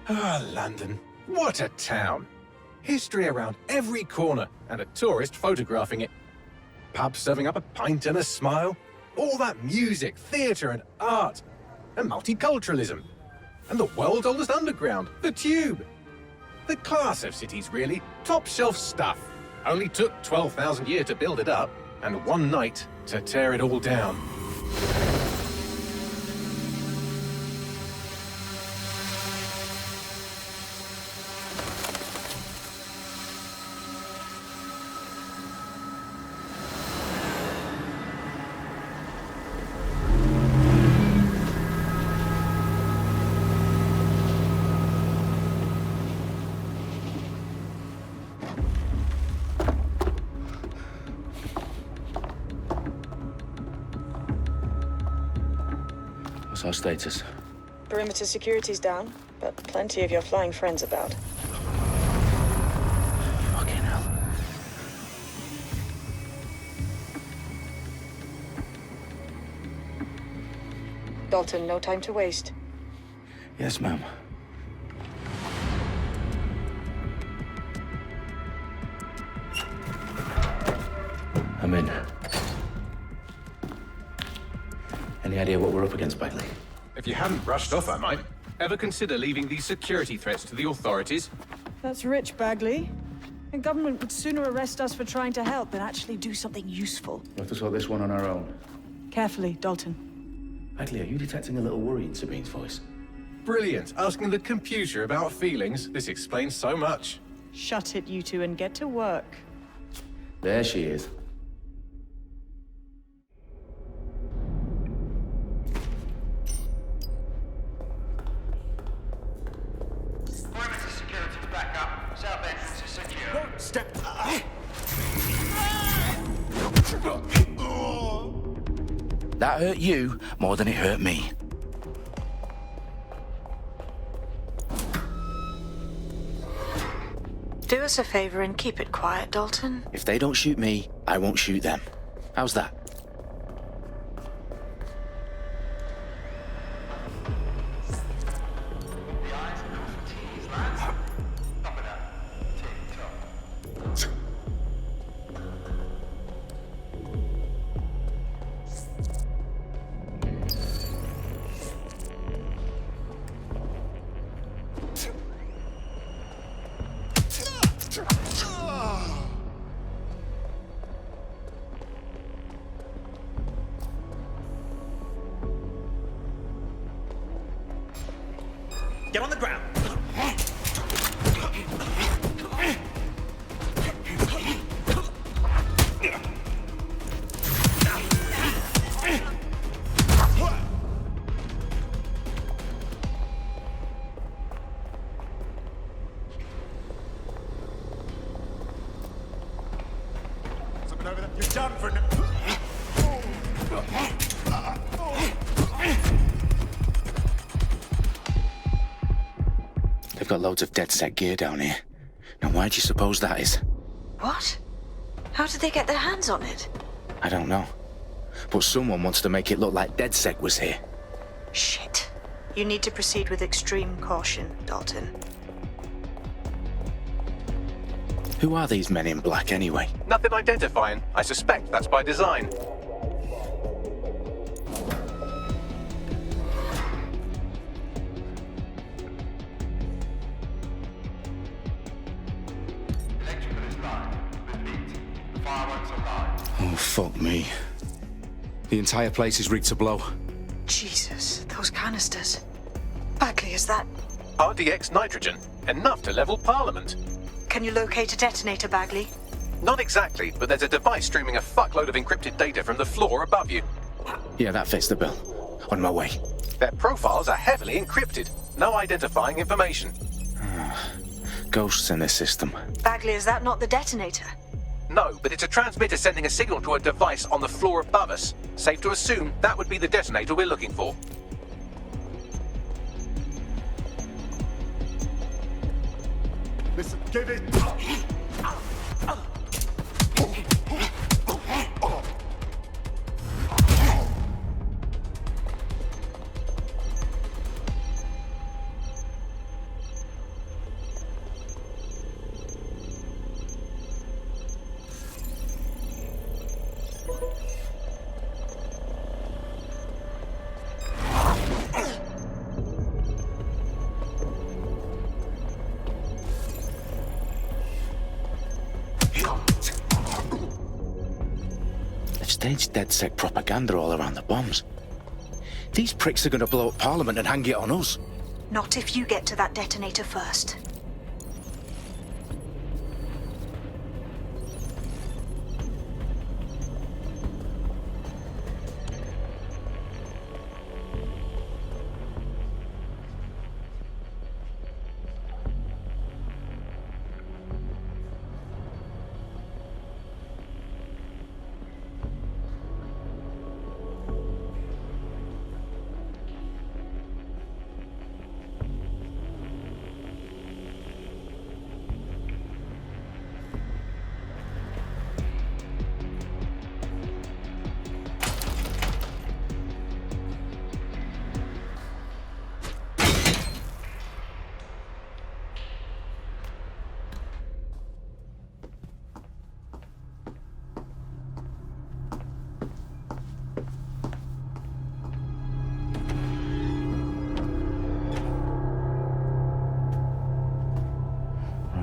Ah, London. What a town. History around every corner, and a tourist photographing it. Pubs serving up a pint and a smile. All that music, theatre and art. And multiculturalism. And the world's oldest underground, the Tube. The class of cities, really. Top shelf stuff. Only took 12,000 years to build it up, and one night to tear it all down. What's our status? Perimeter security's down, but plenty of your flying friends about. Fucking hell. Dalton, no time to waste. Yes, ma'am. I'm in. Any idea what we're up against, Bagley? If you hadn't brushed off, I might. Ever consider leaving these security threats to the authorities? That's rich, Bagley. The government would sooner arrest us for trying to help than actually do something useful. We'll have to sort this one on our own. Carefully, Dalton. Bagley, are you detecting a little worry in Sabine's voice? Brilliant. Asking the computer about feelings. This explains so much. Shut it, you two, and get to work. There she is. Perimeter security back up. South entrance is secure. Step. That hurt you more than it hurt me. Do us a favor and keep it quiet, Dalton. If they don't shoot me, I won't shoot them. How's that? Get on the ground. Something over there. You're done for now. They've got loads of DedSec gear down here. Now why do you suppose that is? What? How did they get their hands on it? I don't know. But someone wants to make it look like DedSec was here. Shit. You need to proceed with extreme caution, Dalton. Who are these men in black anyway? Nothing identifying. I suspect that's by design. Electrical is live. Repeat. Fireworks are live. Oh, fuck me. The entire place is rigged to blow. Jesus, those canisters. Bagley, is that... RDX nitrogen. Enough to level Parliament. Can you locate a detonator, Bagley? Not exactly, but there's a device streaming a fuckload of encrypted data from the floor above you. Yeah, that fits the bill. On my way. Their profiles are heavily encrypted. No identifying information. Ghosts in this system. Bagley, is that not the detonator? No, but it's a transmitter sending a signal to a device on the floor above us. Safe to assume that would be the detonator we're looking for. Listen, give it. staged DedSec propaganda all around the bombs. These pricks are gonna blow up Parliament and hang it on us. Not if you get to that detonator first.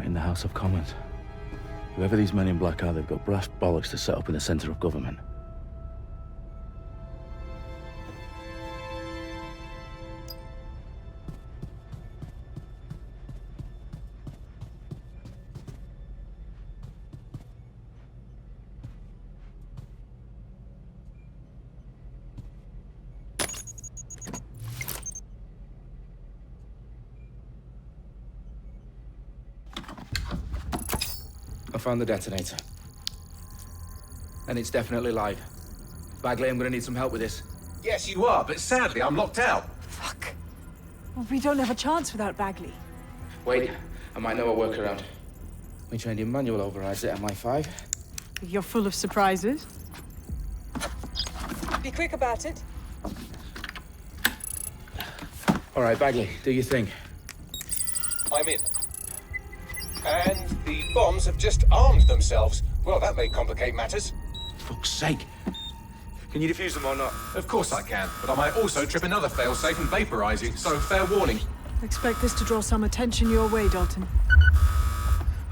In the House of Commons. Whoever these men in black are, they've got brass bollocks to set up in the centre of government. I found the detonator. And it's definitely live. Bagley, I'm gonna need some help with this. Yes, you are, but sadly, I'm locked out. Fuck. Well, we don't have a chance without Bagley. Wait, I might know a workaround. We trained in manual overrides at MI5. You're full of surprises. Be quick about it. All right, Bagley, do your thing. I'm in. And the bombs have just armed themselves. Well, that may complicate matters. Fuck's sake. Can you defuse them or not? Of course I can, but I might also trip another failsafe and vaporize you, so fair warning. Expect this to draw some attention your way, Dalton.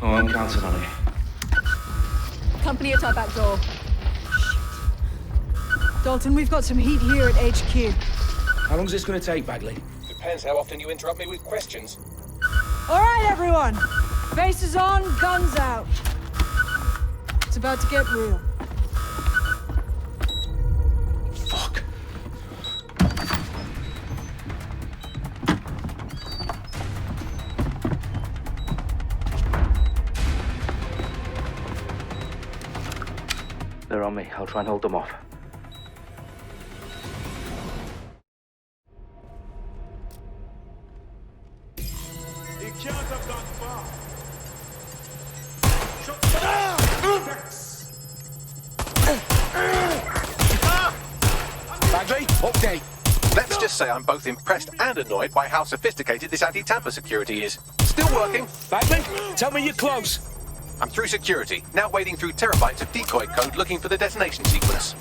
Oh, I'm counting on it. Company at our back door. Dalton, we've got some heat here at HQ. How long's this gonna take, Bagley? Depends how often you interrupt me with questions. All right, everyone. Faces on, guns out. It's about to get real. Fuck. They're on me. I'll try and hold them off. He can't have gone far. Bagley, update. Let's just say I'm both impressed and annoyed by how sophisticated this anti-tamper security is. Still working. Bagley, tell me you're close. I'm through security, now wading through terabytes of decoy code looking for the detonation sequence.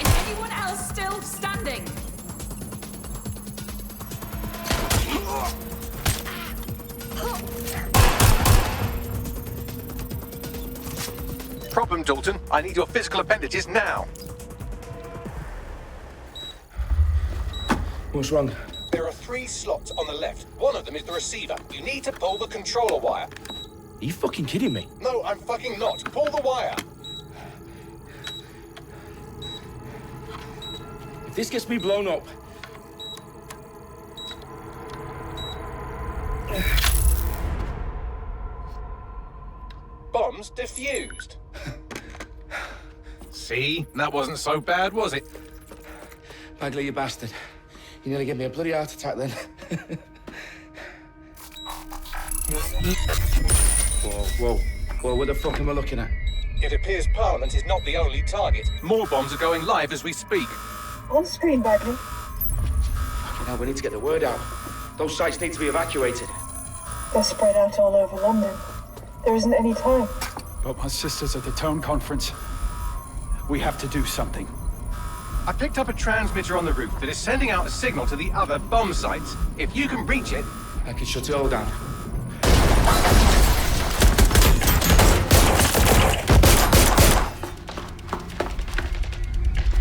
Is anyone else still standing? Problem, Dalton. I need your physical appendages now. What's wrong? There are 3 slots on the left. One of them is the receiver. You need to pull the controller wire. Are you fucking kidding me? No, I'm fucking not. Pull the wire. If this gets me blown up... Bombs defused. See? That wasn't so bad, was it? Bagley, you bastard. You nearly gave me a bloody heart attack then. Whoa, whoa. Well, what the fuck am I looking at? It appears Parliament is not the only target. More bombs are going live as we speak. On screen, Bagley. Now we need to get the word out. Those sites need to be evacuated. They're spread out all over London. There isn't any time. But my sister's at the town conference. We have to do something. I picked up a transmitter on the roof that is sending out a signal to the other bomb sites. If you can reach it... I can shut it all down.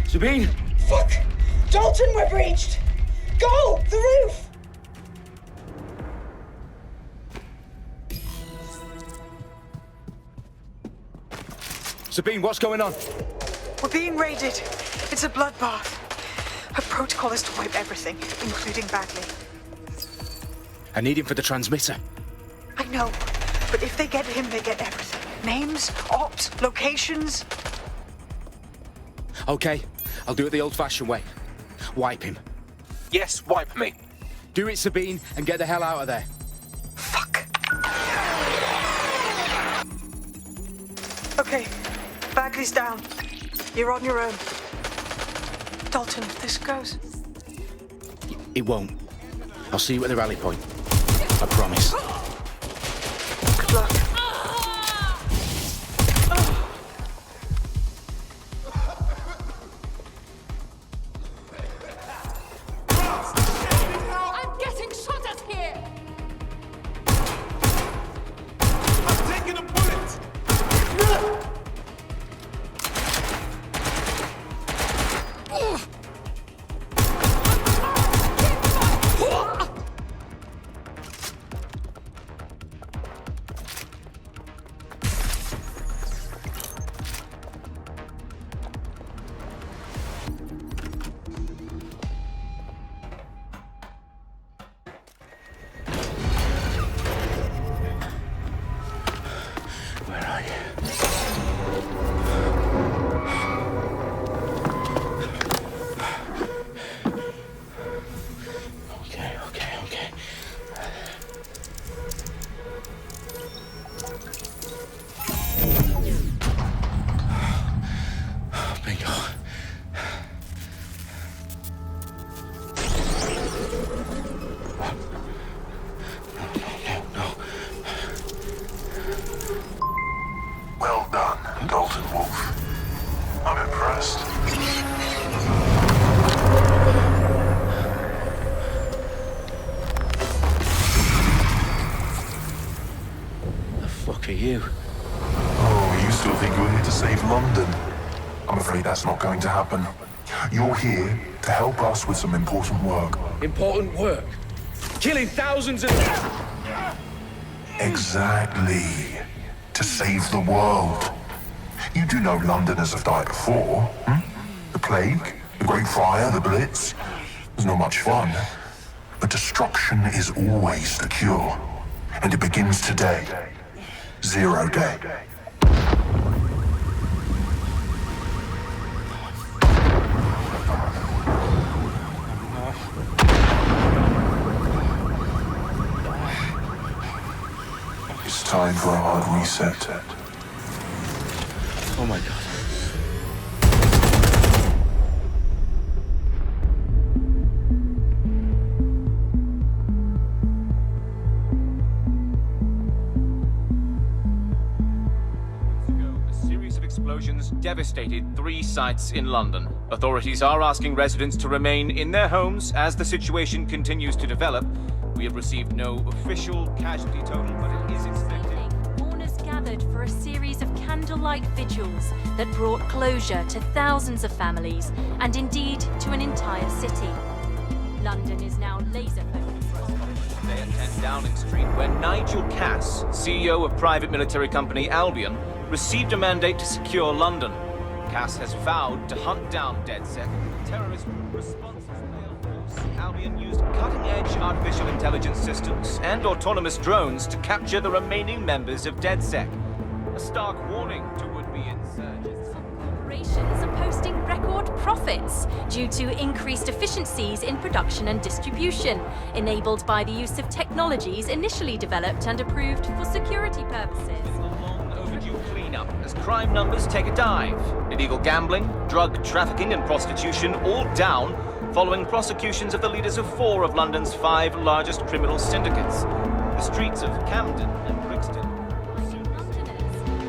Sabine! Fuck! Dalton, we're breached! Go! The roof! Sabine, what's going on? We're being raided. It's a bloodbath. Her protocol is to wipe everything, including Bagley. I need him for the transmitter. I know, but if they get him, they get everything. Names, ops, locations. Okay, I'll do it the old-fashioned way. Wipe him. Yes, wipe me. Do it, Sabine, and get the hell out of there. Fuck. Okay, Bagley's down. You're on your own. Dalton, if this goes... It won't. I'll see you at the rally point. I promise. Good luck. I'm getting shot at here! I'm taking a bullet! Where are you? Okay. Bingo. No. Well done, Dalton Wolf. I'm impressed. The fuck are you? Oh, you still think you're here to save London? I'm afraid that's not going to happen. You're here to help us with some important work. Important work. Killing thousands of... Exactly. To save the world. You do know Londoners have died before, hmm? The Plague, the Great Fire, the Blitz. It's not much fun. But destruction is always the cure. And it begins today. Zero Day. It's time for a hard reset. Oh my god. A series of explosions devastated 3 sites in London. Authorities are asking residents to remain in their homes as the situation continues to develop. We have received no official casualty total, but it is expected. Mourners gathered for a series of candlelight vigils that brought closure to thousands of families and indeed to an entire city. London is now laser focused. Today at 10 Downing Street, where Nigel Cass, CEO of private military company Albion, received a mandate to secure London. Cass has vowed to hunt down DedSec. Terrorist responses failed force. Albion used cutting-edge artificial intelligence systems and autonomous drones to capture the remaining members of DedSec. A stark warning to would-be insurgents. Corporations are posting record profits due to increased efficiencies in production and distribution, enabled by the use of technologies initially developed and approved for security purposes. as crime numbers take a dive. Illegal gambling, drug trafficking and prostitution all down following prosecutions of the leaders of 4 of London's 5 largest criminal syndicates. The streets of Camden and Brixton.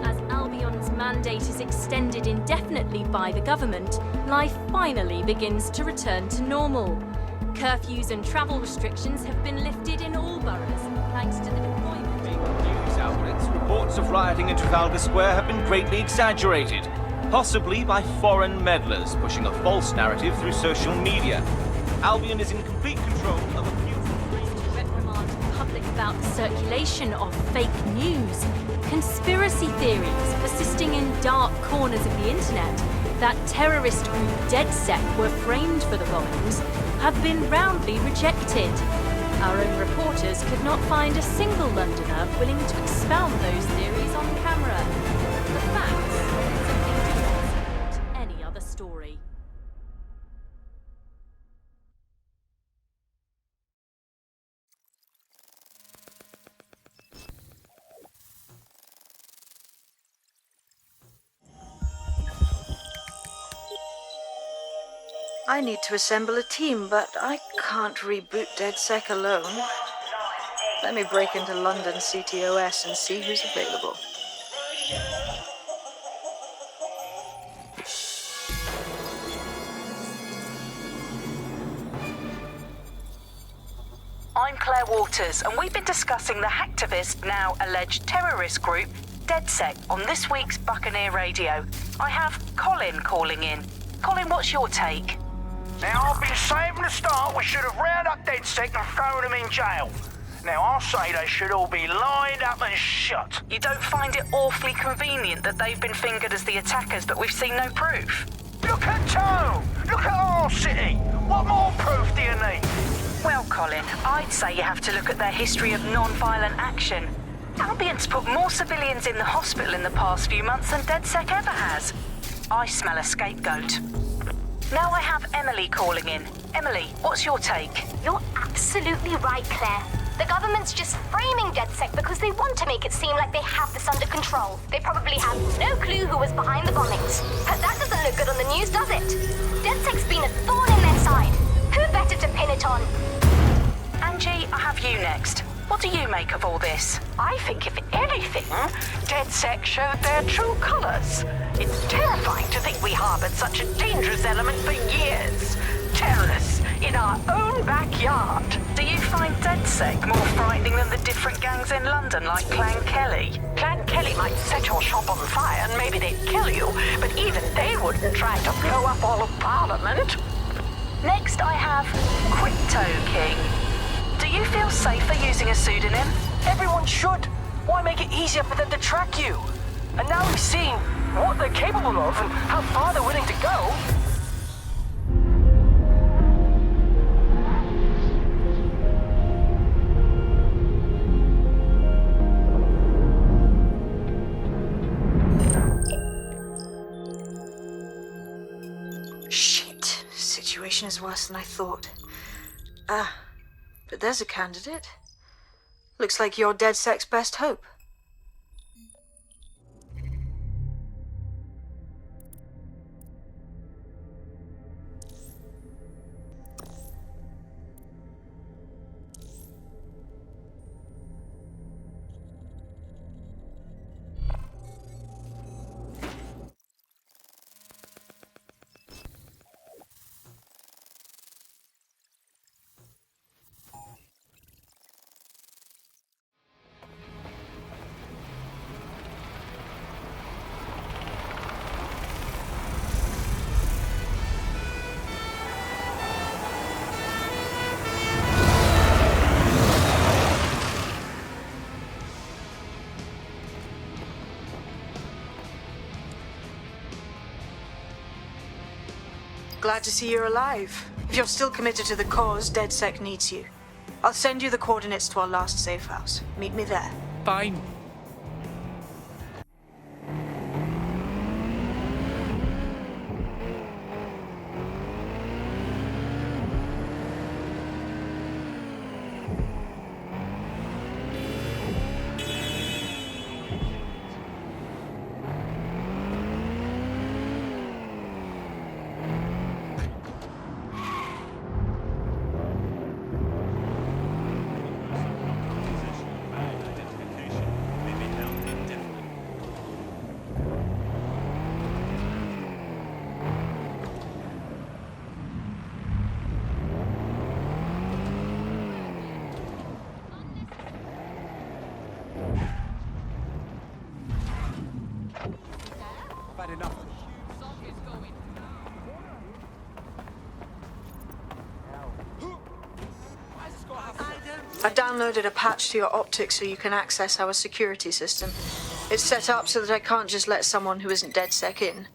As Albion's mandate is extended indefinitely by the government, life finally begins to return to normal. Curfews and travel restrictions have been lifted in all boroughs, thanks to the deployment. News outlets, reports of rioting in Trafalgar Square have been greatly exaggerated, possibly by foreign meddlers pushing a false narrative through social media. Albion is in complete control of a few... To reprimand the public about the circulation of fake news, conspiracy theories persisting in dark corners of the internet that terrorist group DedSec were framed for the bombings have been roundly rejected. Our own reporters could not find a single Londoner willing to expound those theories on camera. The facts simply do not support any other story. I need to assemble a team, but I can't reboot DedSec alone. Let me break into London CTOS and see who's available. I'm Claire Waters, and we've been discussing the hacktivist, now alleged terrorist group, DedSec, on this week's Buccaneer Radio. I have Colin calling in. Colin, what's your take? Now, I've been saying from the start we should have rounded up DedSec and thrown them in jail. Now, I'll say they should all be lined up and shot. You don't find it awfully convenient that they've been fingered as the attackers, but we've seen no proof? Look at Tone! Look at our city! What more proof do you need? Well, Colin, I'd say you have to look at their history of non-violent action. Albion's put more civilians in the hospital in the past few months than DedSec ever has. I smell a scapegoat. Now I have Emily calling in. Emily, what's your take? You're absolutely right, Claire. The government's just framing DedSec because they want to make it seem like they have this under control. They probably have no clue who was behind the bombings. But that doesn't look good on the news, does it? DedSec's been a thorn in their side. Who better to pin it on? Angie, I have you next. What do you make of all this? I think, if anything, DedSec showed their true colors. It's terrifying to think we harbored such a dangerous element for years. Terrorists in our own backyard. Do you find DedSec more frightening than the different gangs in London, like Clan Kelly? Clan Kelly might set your shop on fire and maybe they'd kill you, but even they wouldn't try to blow up all of Parliament. Next, I have Crypto King. Do you feel safer using a pseudonym? Everyone should. Why make it easier for them to track you? And now we've seen what they're capable of and how far they're willing to go. Shit. Situation is worse than I thought. But there's a candidate. Looks like you're DedSec's best hope. Glad to see you're alive. If you're still committed to the cause, DedSec needs you. I'll send you the coordinates to our last safe house. Meet me there. Fine. I've downloaded a patch to your optics so you can access our security system. It's set up so that I can't just let someone who isn't DedSec in.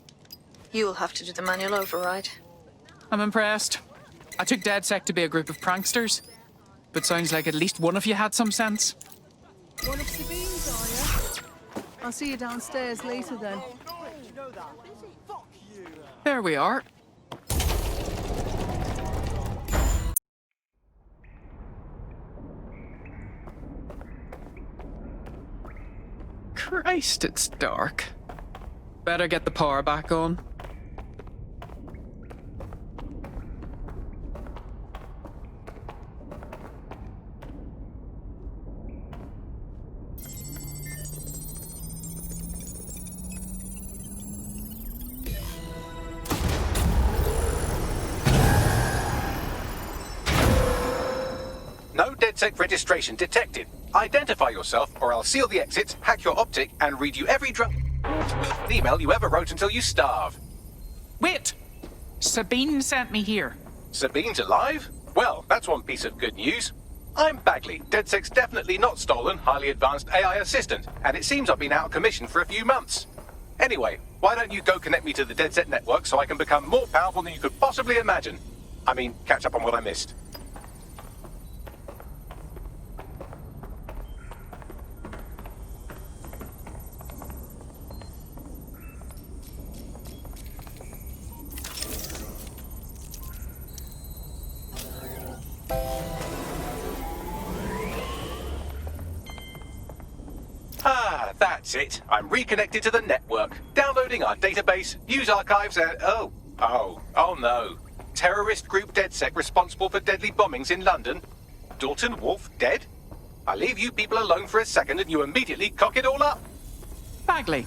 You'll have to do the manual override. I'm impressed. I took DedSec to be a group of pranksters, but sounds like at least one of you had some sense. One of Sabine's, are you? I'll see you downstairs later then. There we are. Christ, it's dark. Better get the power back on. No DedSec registration detected. Identify yourself, or I'll seal the exits, hack your optic, and read you every email you ever wrote until you starve. Wait! Sabine sent me here. Sabine's alive? Well, that's one piece of good news. I'm Bagley, DedSec's definitely not stolen, highly advanced AI assistant, and it seems I've been out of commission for a few months. Anyway, why don't you go connect me to the DedSec network so I can become more powerful than you could possibly imagine? I mean, catch up on what I missed. Ah, that's it. I'm reconnected to the network, downloading our database, news archives, and oh no. Terrorist group DedSec responsible for deadly bombings in London. Dalton Wolf dead? I leave you people alone for a second and you immediately cock it all up. Bagley,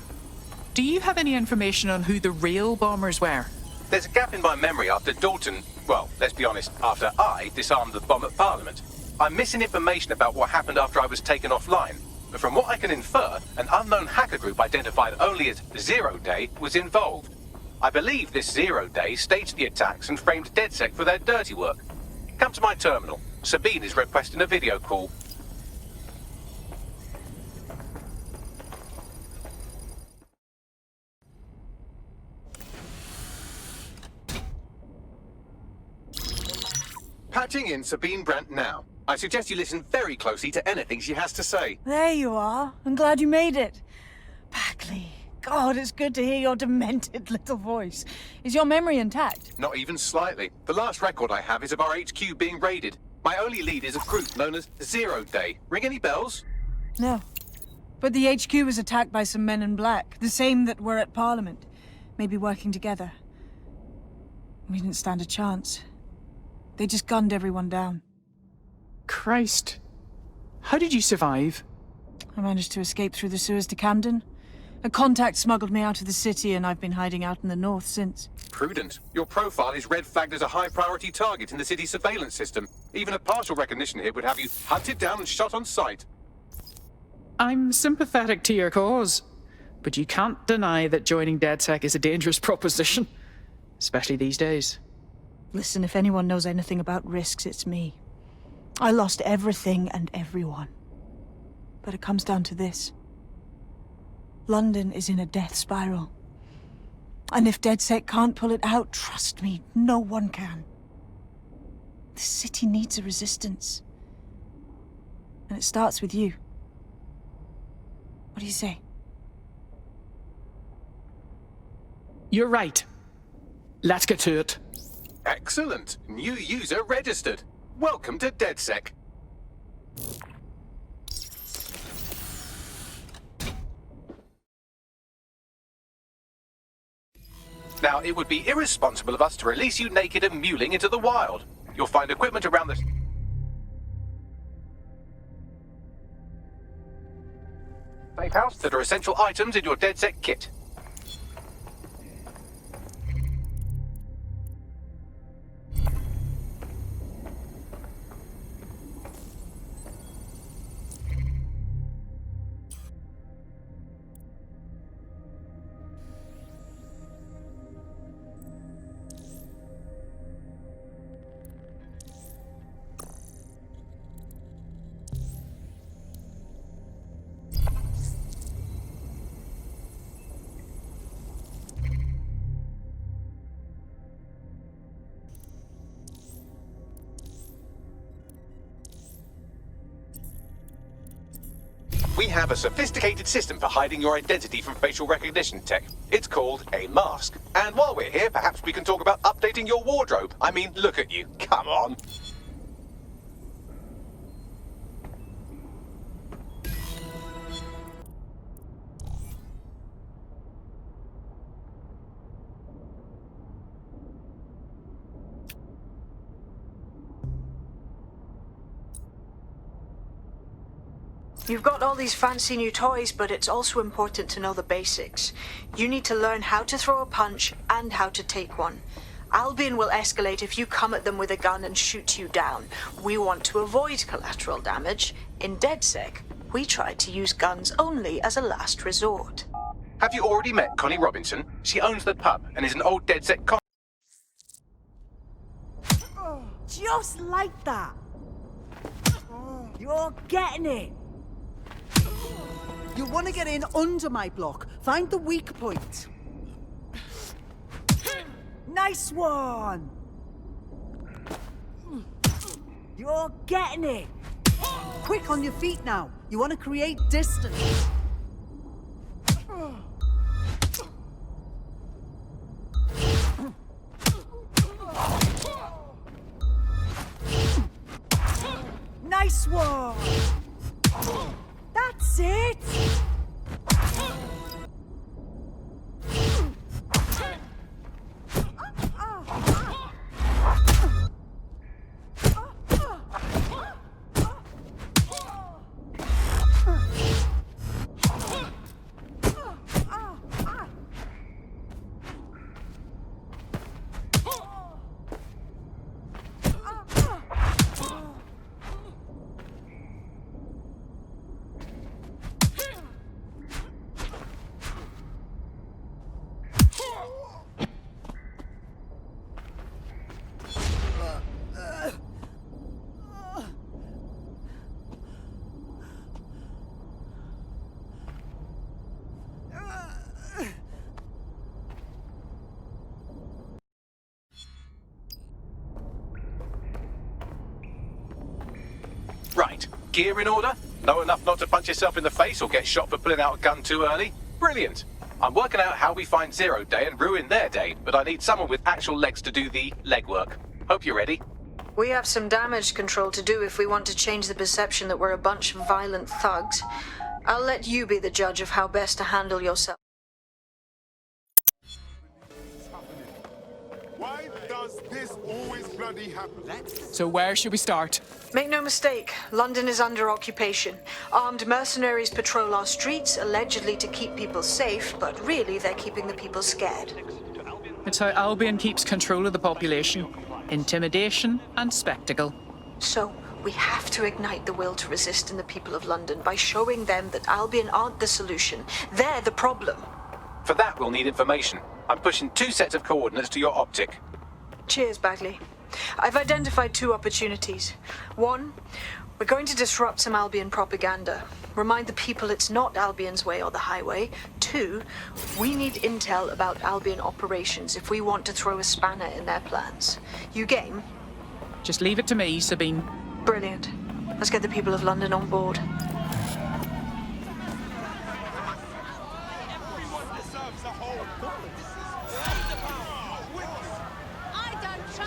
do you have any information on who the real bombers were? There's a gap in my memory after Dalton, well, let's be honest, after I disarmed the bomb at Parliament. I'm missing information about what happened after I was taken offline. But from what I can infer, an unknown hacker group identified only as Zero Day was involved. I believe this Zero Day staged the attacks and framed DedSec for their dirty work. Come to my terminal. Sabine is requesting a video call. Patching in Sabine Brandt now. I suggest you listen very closely to anything she has to say. There you are. I'm glad you made it. Bagley. God, it's good to hear your demented little voice. Is your memory intact? Not even slightly. The last record I have is of our HQ being raided. My only lead is a group known as Zero Day. Ring any bells? No. But the HQ was attacked by some men in black, the same that were at Parliament. Maybe working together. We didn't stand a chance. They just gunned everyone down. Christ. How did you survive? I managed to escape through the sewers to Camden. A contact smuggled me out of the city, and I've been hiding out in the north since. Prudent. Your profile is red flagged as a high-priority target in the city's surveillance system. Even a partial recognition here would have you hunted down and shot on sight. I'm sympathetic to your cause, but you can't deny that joining DedSec is a dangerous proposition, especially these days. Listen, if anyone knows anything about risks, it's me. I lost everything and everyone. But it comes down to this. London is in a death spiral. And if DedSec can't pull it out, trust me, no one can. This city needs a resistance. And it starts with you. What do you say? You're right. Let's get to it. Excellent. New user registered. Welcome to DedSec. Now, it would be irresponsible of us to release you naked and mewling into the wild. You'll find equipment around the safe house that are essential items in your DedSec kit. We have a sophisticated system for hiding your identity from facial recognition tech. It's called a mask. And while we're here, perhaps we can talk about updating your wardrobe. I mean, look at you. Come on. You've got all these fancy new toys, but it's also important to know the basics. You need to learn how to throw a punch and how to take one. Albion will escalate if you come at them with a gun and shoot you down. We want to avoid collateral damage. In DedSec, we try to use guns only as a last resort. Have you already met Connie Robinson? She owns the pub and is an old DedSec con... Just like that. You're getting it. You want to get in under my block. Find the weak point. Nice one. You're getting it. Quick on your feet now. You want to create distance. Nice one. That's it. Right. Gear in order? Know enough not to punch yourself in the face or get shot for pulling out a gun too early? Brilliant. I'm working out how we find Zero Day and ruin their day, but I need someone with actual legs to do the legwork. Hope you're ready. We have some damage control to do if we want to change the perception that we're a bunch of violent thugs. I'll let you be the judge of how best to handle yourself. Why does this always bloody happen? So where should we start? Make no mistake, London is under occupation. Armed mercenaries patrol our streets, allegedly to keep people safe, but really they're keeping the people scared. It's how Albion keeps control of the population. Intimidation and spectacle. So, we have to ignite the will to resist in the people of London by showing them that Albion aren't the solution. They're the problem. For that, we'll need information. I'm pushing 2 sets of coordinates to your optic. Cheers, Bagley. I've identified 2 opportunities. 1, we're going to disrupt some Albion propaganda. Remind the people it's not Albion's way or the highway. 2, we need intel about Albion operations if we want to throw a spanner in their plans. You game? Just leave it to me, Sabine. Brilliant. Let's get the people of London on board. Everyone deserves a home.